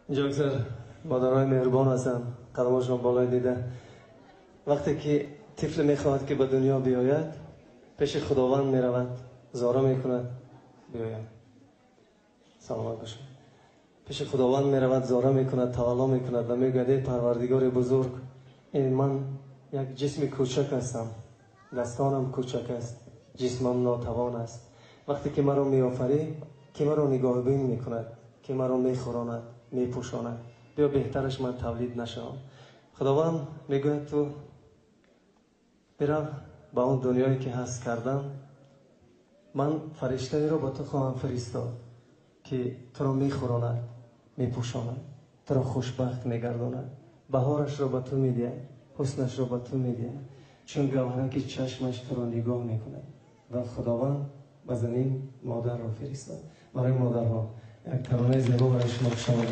اینجا اکثر مادرای مهربان هستن، قدماشون بالای دیده. وقتی که طفل میخواهد که به دنیا بیاید، پیش خداوند میرود، زارا میکند بیاید. سلامت باشید. پیش خداوند میرود، زارا میکند، توالا میکند و میگوید ای پروردگار بزرگ، این من یک جسم کوچک هستم، دستانم کوچک است، جسمم ناتوان است. وقتی که مرا میآفری، که مرا نگاه بین میکند، که مرا میخوراند، میپوشاند، بیا بهترش من تولید نشوم. خداوند میگوید تو برو با اون دنیایی که هست کردم، من فرشته را با تو خواهم فرستاد که تو را میخوراند، میپوشاند، تو را خوشبخت میگرداند، بهارش را به تو میده، حسنش را به تو میده، چون گوهره که چشمش تو را نگاه میکند. و خداوند به زمین مادر را فرستاد. برای مادرها یک ترانه زیبا برای شما شامل.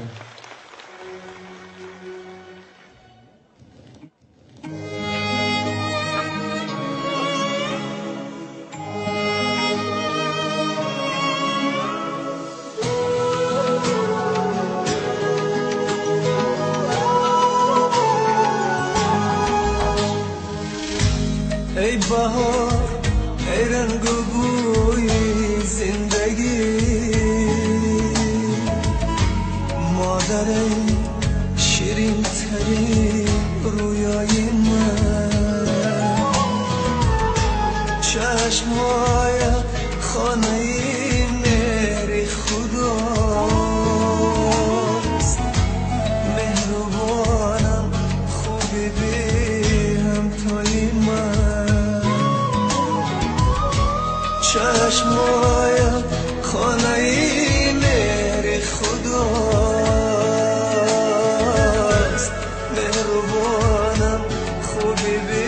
ای بهار، ای رنگ و بوی زندگی، مادر شیرین ترین رویای من، چشمهای خانه مهر خداست، مهربانم خوبی بی همتای من، چشمایم خانه مهر خداست، مهربانم خوبی بی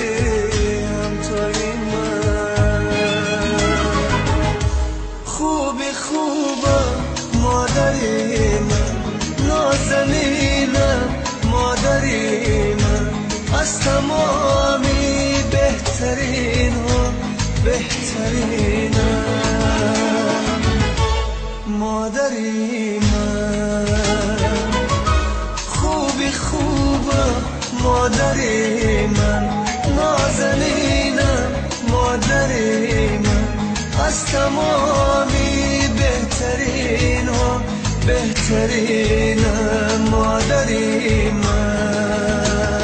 همتای من، خوبی خوبم مادری من، نازنینم مادری من، از تمامی بهترین ها بهترینم، مادری من، خوبی خوبم مادری من، نازنینم مادری من، از تمامی بهترین ها بهترینم، مادری من،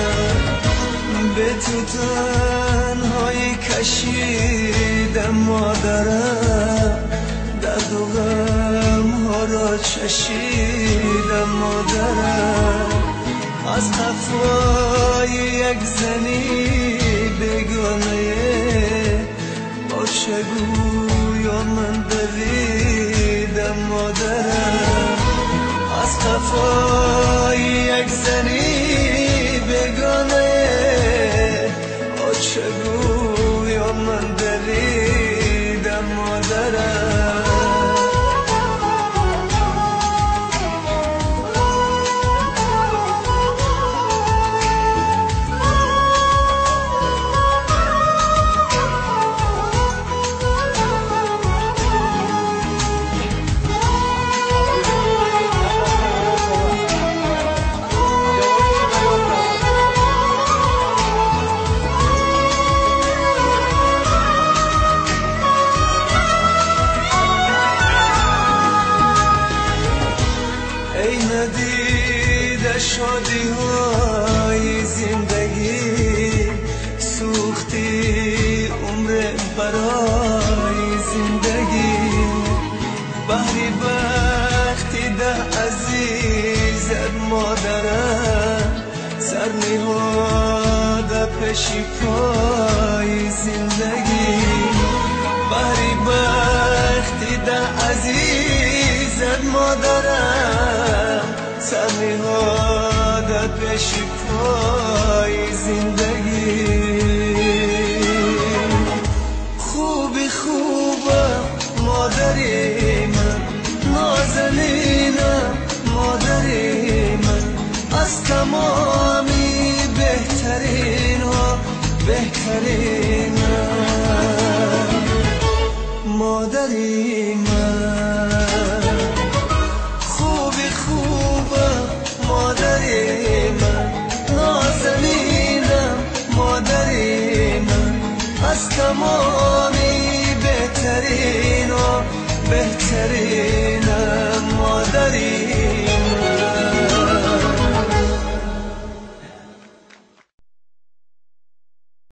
به تو تنهایی کشیدم مادرم، درد و غم ها را چشیدم مادرم، از قفای یک زنی بگانه آشگویا من دویدم مادرم، از قفای یک زنی بگانه آشگویا من دویدم مادرم. ای ندیده شادی های زندگی، سوختی عمر برای زندگی، بحری وقتی ده عزیزت مادرم، سر نهاده پیشی پای زندگی، بحری وقتی ده عزیزت مادرم، سر نهاده پیشی پای زندگی، خوبی خوبم مادری من، نازنینم مادری من، از تمامی بهترین ها بهترینم، مادری من، خوبی خوبم تمام